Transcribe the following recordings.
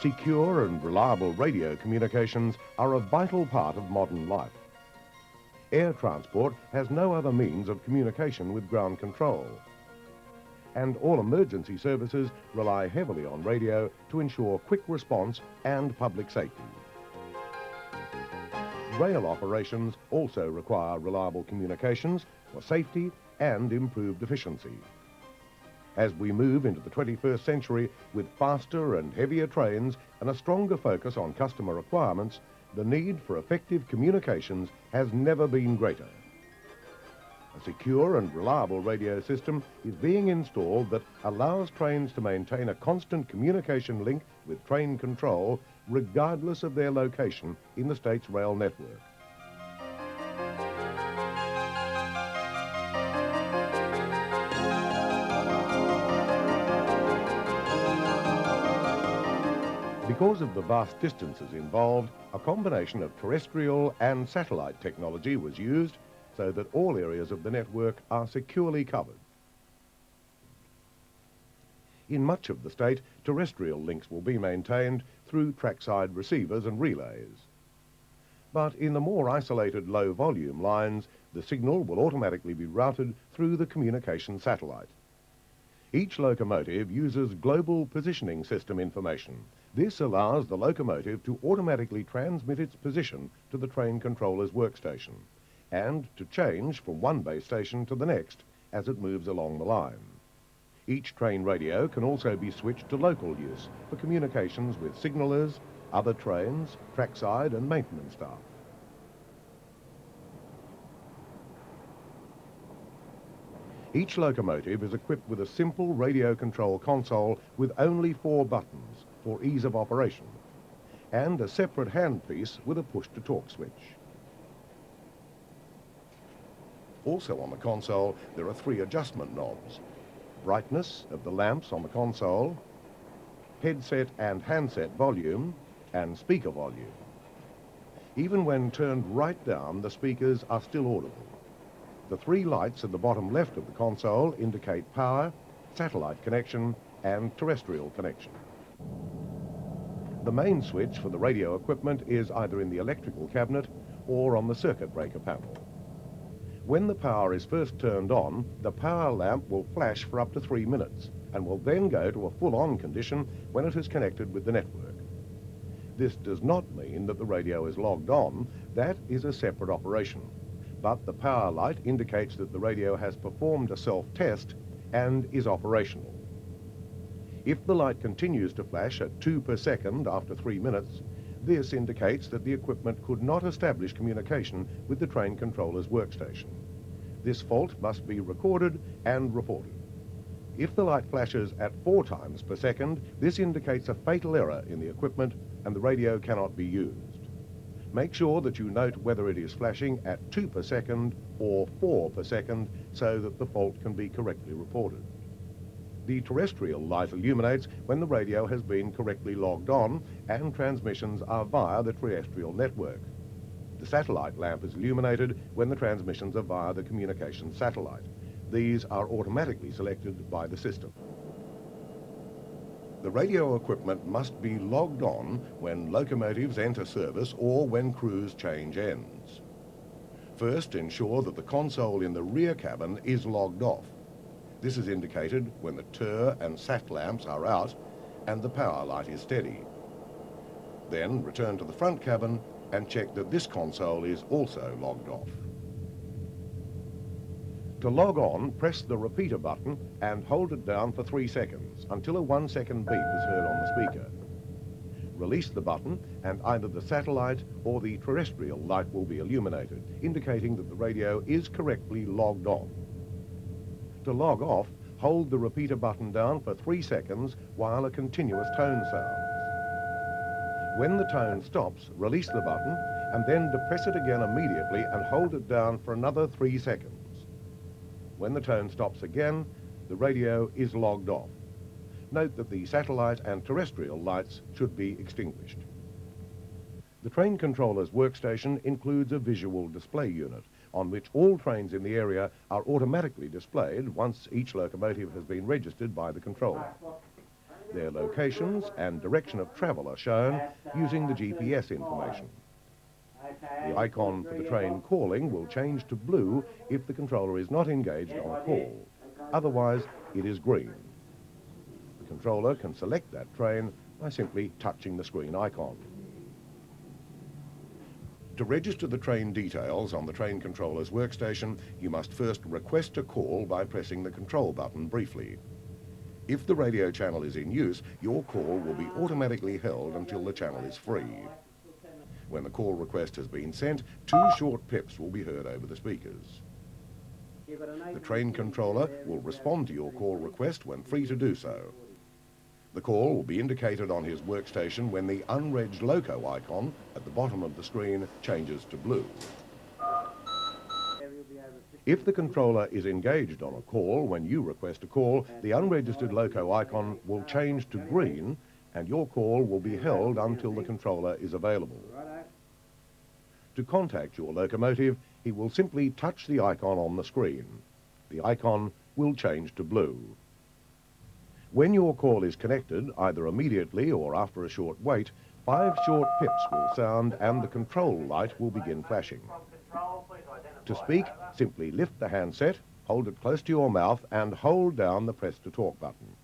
Secure and reliable radio communications are a vital part of modern life. Air transport has no other means of communication with ground control. And all emergency services rely heavily on radio to ensure quick response and public safety. Rail operations also require reliable communications for safety and improved efficiency. As we move into the 21st century with faster and heavier trains and a stronger focus on customer requirements, the need for effective communications has never been greater. A secure and reliable radio system is being installed that allows trains to maintain a constant communication link with train control regardless of their location in the state's rail network. Because of the vast distances involved, a combination of terrestrial and satellite technology was used so that all areas of the network are securely covered. In much of the state, terrestrial links will be maintained through trackside receivers and relays. But in the more isolated low-volume lines, the signal will automatically be routed through the communication satellite. Each locomotive uses global positioning system information. This allows the locomotive to automatically transmit its position to the train controller's workstation and to change from one base station to the next as it moves along the line. Each train radio can also be switched to local use for communications with signallers, other trains, trackside and maintenance staff. Each locomotive is equipped with a simple radio control console with only 4 buttons for ease of operation and a separate handpiece with a push-to-talk switch. Also on the console, there are 3 adjustment knobs: brightness of the lamps on the console, headset and handset volume, and speaker volume. Even when turned right down, the speakers are still audible. The 3 lights at the bottom left of the console indicate power, satellite connection, and terrestrial connection. The main switch for the radio equipment is either in the electrical cabinet or on the circuit breaker panel. When the power is first turned on, the power lamp will flash for up to 3 minutes and will then go to a full-on condition when it is connected with the network. This does not mean that the radio is logged on. That is a separate operation. But the power light indicates that the radio has performed a self-test and is operational. If the light continues to flash at 2 per second after 3 minutes, this indicates that the equipment could not establish communication with the train controller's workstation. This fault must be recorded and reported. If the light flashes at 4 times per second, this indicates a fatal error in the equipment and the radio cannot be used. Make sure that you note whether it is flashing at 2 per second or 4 per second so that the fault can be correctly reported. The terrestrial light illuminates when the radio has been correctly logged on and transmissions are via the terrestrial network. The satellite lamp is illuminated when the transmissions are via the communication satellite. These are automatically selected by the system. The radio equipment must be logged on when locomotives enter service or when crews change ends. First, ensure that the console in the rear cabin is logged off. This is indicated when the tur and sat lamps are out and the power light is steady. Then return to the front cabin and check that this console is also logged off. To log on, press the repeater button and hold it down for 3 seconds until a 1-second beep is heard on the speaker. Release the button and either the satellite or the terrestrial light will be illuminated, indicating that the radio is correctly logged on. To log off, hold the repeater button down for 3 seconds while a continuous tone sounds. When the tone stops, release the button and then depress it again immediately and hold it down for another 3 seconds. When the tone stops again, the radio is logged off. Note that the satellite and terrestrial lights should be extinguished. The train controller's workstation includes a visual display unit on which all trains in the area are automatically displayed once each locomotive has been registered by the controller. Their locations and direction of travel are shown using the GPS information. The icon for the train calling will change to blue if the controller is not engaged on a call. Otherwise, it is green. The controller can select that train by simply touching the screen icon. To register the train details on the train controller's workstation, you must first request a call by pressing the control button briefly. If the radio channel is in use, your call will be automatically held until the channel is free. When the call request has been sent, 2 short pips will be heard over the speakers. The train controller will respond to your call request when free to do so. The call will be indicated on his workstation when the unregged loco icon at the bottom of the screen changes to blue. If the controller is engaged on a call when you request a call, the unregistered loco icon will change to green and your call will be held until the controller is available. To contact your locomotive, he will simply touch the icon on the screen. The icon will change to blue. When your call is connected, either immediately or after a short wait, 5 short pips will sound and the control light will begin flashing. To speak, simply lift the handset, hold it close to your mouth and hold down the press to talk button.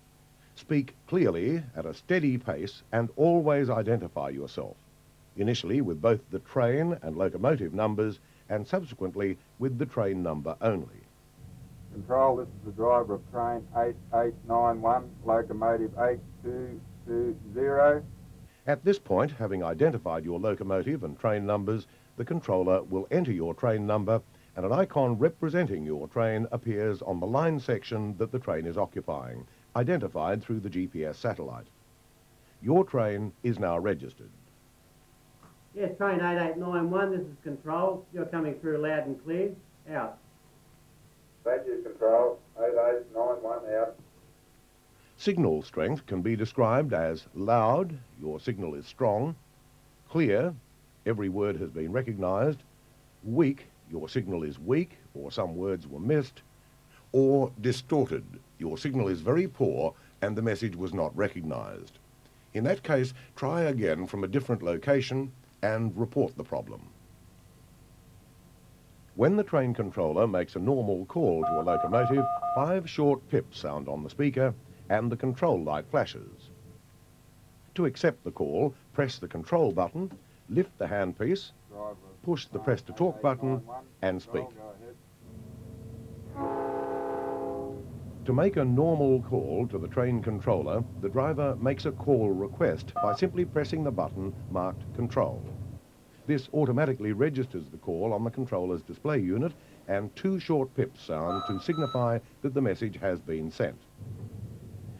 Speak clearly at a steady pace and always identify yourself, initially with both the train and locomotive numbers and subsequently with the train number only. Control, this is the driver of train 8891, locomotive 8220. At this point, having identified your locomotive and train numbers, the controller will enter your train number and an icon representing your train appears on the line section that the train is occupying, identified through the GPS satellite. Your train is now registered. Yes, train 8891, this is control. You're coming through loud and clear. Out. Thank you, Control. 8891 out. Signal strength can be described as loud, your signal is strong; clear, every word has been recognised; weak, your signal is weak or some words were missed; or distorted, your signal is very poor and the message was not recognised. In that case, try again from a different location and report the problem. When the train controller makes a normal call to a locomotive, 5 short pips sound on the speaker and the control light flashes. To accept the call, press the control button, lift the handpiece, push the press to talk button and speak. To make a normal call to the train controller, the driver makes a call request by simply pressing the button marked Control. This automatically registers the call on the controller's display unit and 2 short pips sound to signify that the message has been sent.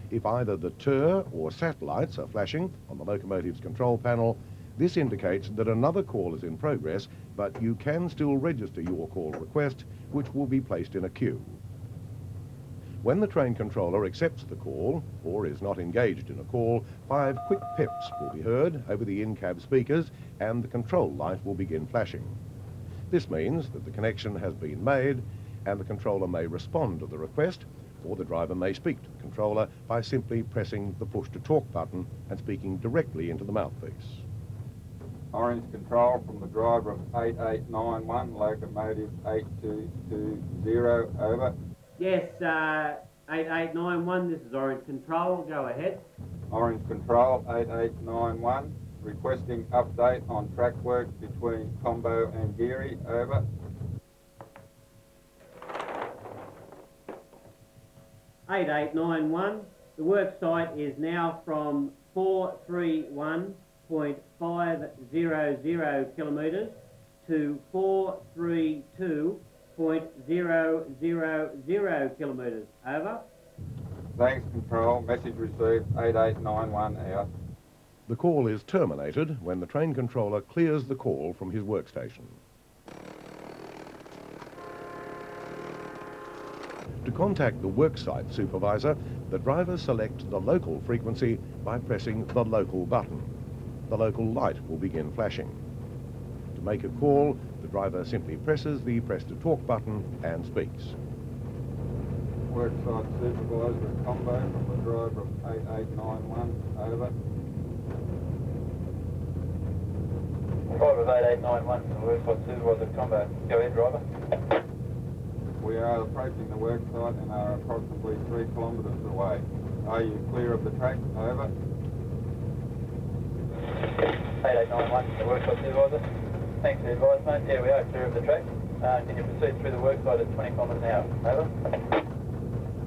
If either the TER or SAT lights are flashing on the locomotive's control panel, this indicates that another call is in progress, but you can still register your call request, which will be placed in a queue. When the train controller accepts the call, or is not engaged in a call, 5 quick pips will be heard over the in-cab speakers and the control light will begin flashing. This means that the connection has been made and the controller may respond to the request, or the driver may speak to the controller by simply pressing the push-to-talk button and speaking directly into the mouthpiece. Orange Control from the driver of 8891, locomotive 8220, over. Yes, 8891, this is Orange Control. Go ahead. Orange Control 8891, requesting update on track work between Combo and Geary, over. .8891, the work site is now from 431.500 kilometres to 432.000 kilometres, over. Thanks, Control. Message received 8891 out. The call is terminated when the train controller clears the call from his workstation. To contact the worksite supervisor, the driver selects the local frequency by pressing the local button. The local light will begin flashing. To make a call, the driver simply presses the press to talk button and speaks. worksite supervisor at Combo from the driver of 8891, over. Driver of 8891 from the worksite supervisor at Combo. Go ahead, driver. We are approaching the worksite and are approximately 3 kilometres away. Are you clear of the track? Over. 8891 from the worksite supervisor. Thanks for the advice, mate. Yeah, we are clear of the track. Can you proceed through the worksite at 20 kilometres an hour? Over.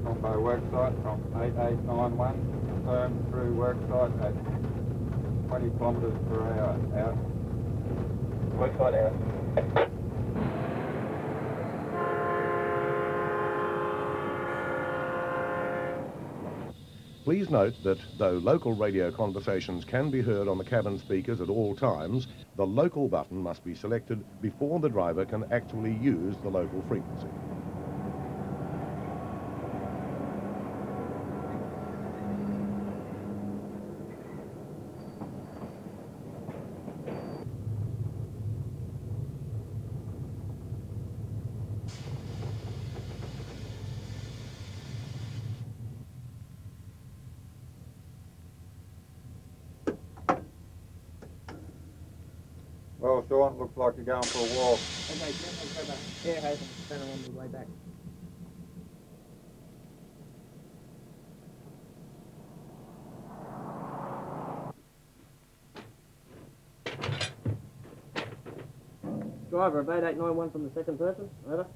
Combo worksite from 8891, confirmed through worksite at 20 kilometres per hour. Out. Worksite out. Please note that though local radio conversations can be heard on the cabin speakers at all times, the local button must be selected before the driver can actually use the local frequency. Well, Sean, looks like you're going for a walk. Okay, Jeff, I'll grab a air hose and turn on the way back. Driver of 8891 from the second person, over.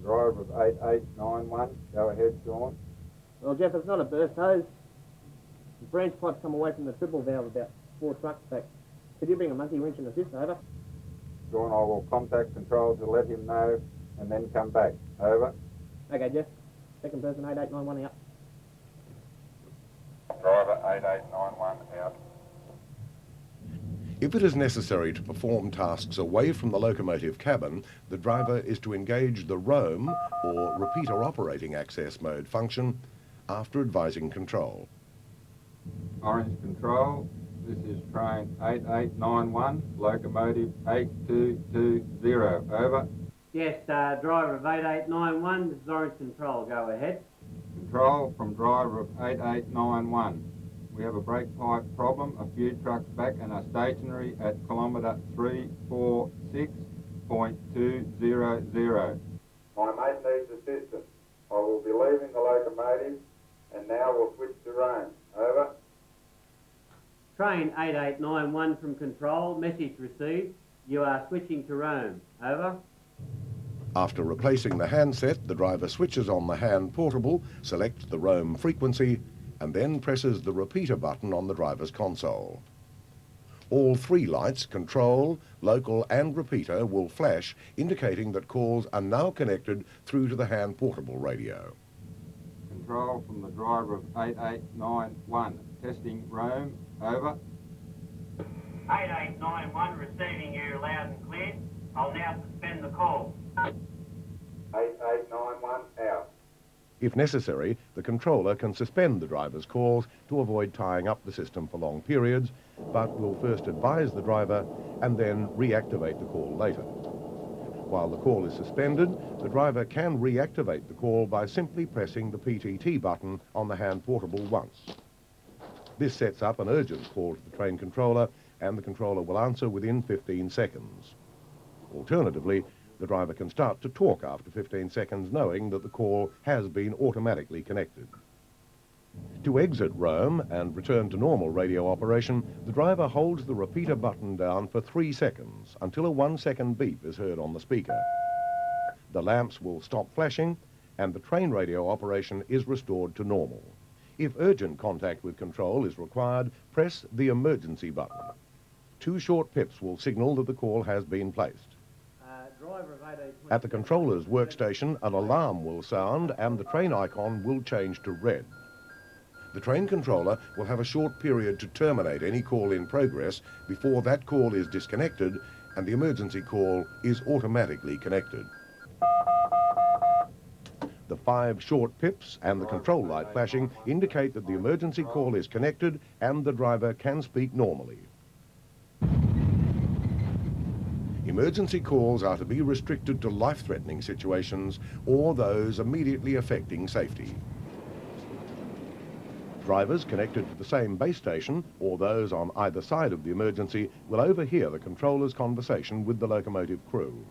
Driver of 8891, go ahead, Sean. Well, Jeff, it's not a burst hose. The branch pipe's come away from the triple valve about 4 trucks back. Could you bring a monkey wrench and assist, over? Sean, I will contact control to let him know and then come back. Over. Okay, Jeff. Second person, 8891 out. Driver 8891 out. If it is necessary to perform tasks away from the locomotive cabin, the driver is to engage the roam or repeater operating access mode function after advising control. Orange Control, this is train 8891, locomotive 8220, over. Yes, driver of 8891, this is Orange Control, go ahead. Control from driver of 8891. We have a brake pipe problem, a few trucks back and are stationary at kilometre 346.200. My mate needs assistance. I will be leaving the locomotive and now we'll switch to roam. Over. Train 8891 from control, message received. You are switching to roam, over. After replacing the handset, the driver switches on the hand portable, selects the roam frequency, and then presses the repeater button on the driver's console. All 3 lights, control, local and repeater, will flash, indicating that calls are now connected through to the hand portable radio. Control from the driver of 8891. Testing roam, over. 8891 receiving you loud and clear. I'll now suspend the call. 8891 out. If necessary, the controller can suspend the driver's calls to avoid tying up the system for long periods, but will first advise the driver and then reactivate the call later. While the call is suspended, the driver can reactivate the call by simply pressing the PTT button on the hand portable once. This sets up an urgent call to the train controller, and the controller will answer within 15 seconds. Alternatively, the driver can start to talk after 15 seconds, knowing that the call has been automatically connected. To exit roam and return to normal radio operation, the driver holds the repeater button down for 3 seconds until a 1-second beep is heard on the speaker. The lamps will stop flashing and the train radio operation is restored to normal. If urgent contact with control is required, press the emergency button. 2 short pips will signal that the call has been placed. At the controller's workstation, an alarm will sound and the train icon will change to red. The train controller will have a short period to terminate any call in progress before that call is disconnected and the emergency call is automatically connected. The 5 short pips and the control light flashing indicate that the emergency call is connected and the driver can speak normally. Emergency calls are to be restricted to life-threatening situations or those immediately affecting safety. Drivers connected to the same base station or those on either side of the emergency will overhear the controller's conversation with the locomotive crew.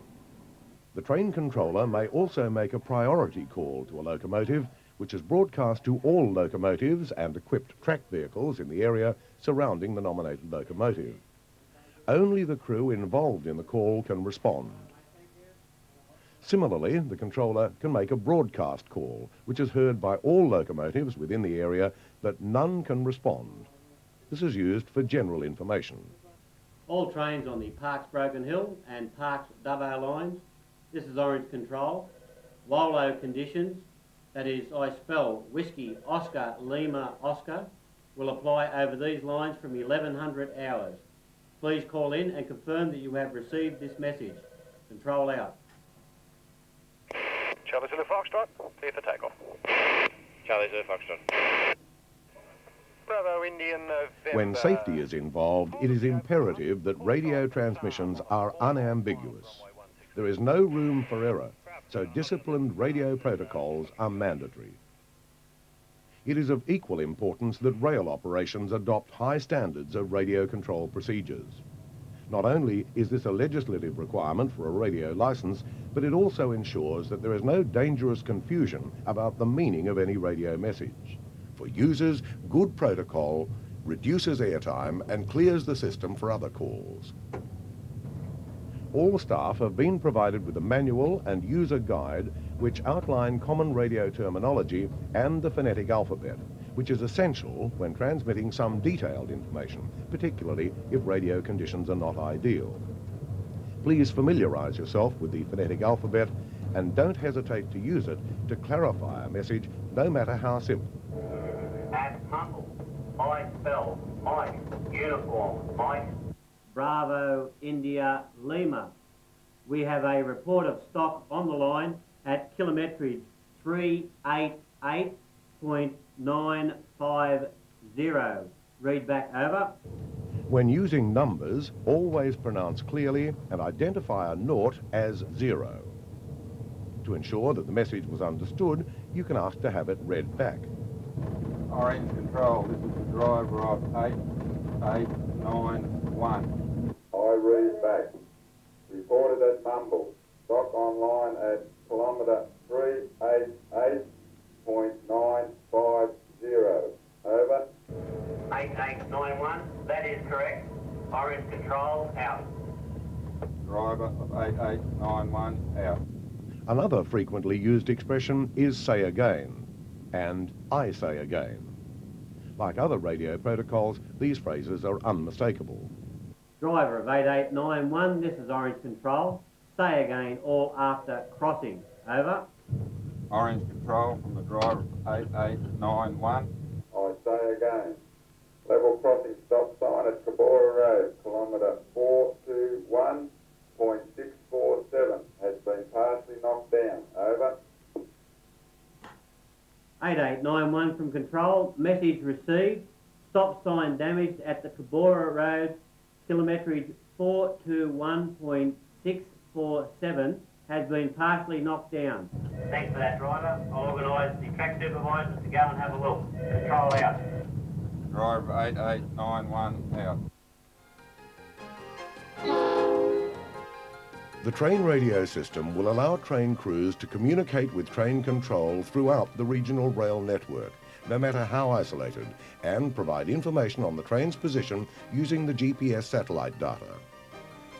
The train controller may also make a priority call to a locomotive, which is broadcast to all locomotives and equipped track vehicles in the area surrounding the nominated locomotive. Only the crew involved in the call can respond. Similarly, the controller can make a broadcast call, which is heard by all locomotives within the area, but none can respond. This is used for general information. All trains on the Parks Broken Hill and Parks Dubbo lines, this is Orange Control. WOLO conditions, that is, I spell Whiskey Oscar Lima Oscar, will apply over these lines from 1100 hours. Please call in and confirm that you have received this message. Control out. Charlie Zulu Foxtrot, clear for takeoff. Charlie Zulu Foxtrot. Bravo Indian November. When safety is involved, it is imperative that radio transmissions are unambiguous. There is no room for error, so disciplined radio protocols are mandatory. It is of equal importance that rail operations adopt high standards of radio control procedures. Not only is this a legislative requirement for a radio license, but it also ensures that there is no dangerous confusion about the meaning of any radio message. For users, good protocol reduces airtime and clears the system for other calls. All staff have been provided with a manual and user guide which outline common radio terminology and the phonetic alphabet, which is essential when transmitting some detailed information, particularly if radio conditions are not ideal. Please familiarise yourself with the phonetic alphabet and don't hesitate to use it to clarify a message, no matter how simple. At Humble, I spell Mike, uniform, Mike. Bravo India Lima. We have a report of stock on the line at kilometrage 388.950. Read back over. When using numbers, always pronounce clearly and identify a nought as 0. To ensure that the message was understood, you can ask to have it read back. Orange Control, this is the driver of 8891. I read back. Reported at Mumble. Stock online at kilometre 388.950. Over. 8891, that is correct. Orange Control, out. Driver of 8891, out. Another frequently used expression is say again and I say again. Like other radio protocols, these phrases are unmistakable. Driver of 8891, this is Orange Control. Say again, all after crossing. Over. Orange Control from the driver of 8891. I say again. Level crossing stop sign at Cabora Road, kilometre 421.647 has been partially knocked down. Over. 8891 from Control. Message received. Stop sign damaged at the Cabora Road, kilometrage 421.647 has been partially knocked down. Thanks for that, driver. I'll organise the track supervisors to go and have a look. Control out. Driver 8891, out. The train radio system will allow train crews to communicate with train control throughout the regional rail network, no matter how isolated, and provide information on the train's position using the GPS satellite data.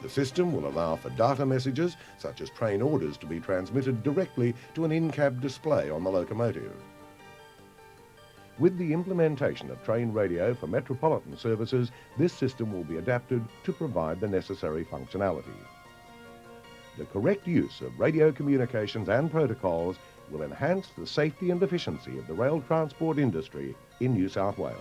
The system will allow for data messages, such as train orders, to be transmitted directly to an in-cab display on the locomotive. With the implementation of train radio for metropolitan services, this system will be adapted to provide the necessary functionality. The correct use of radio communications and protocols will enhance the safety and efficiency of the rail transport industry in New South Wales.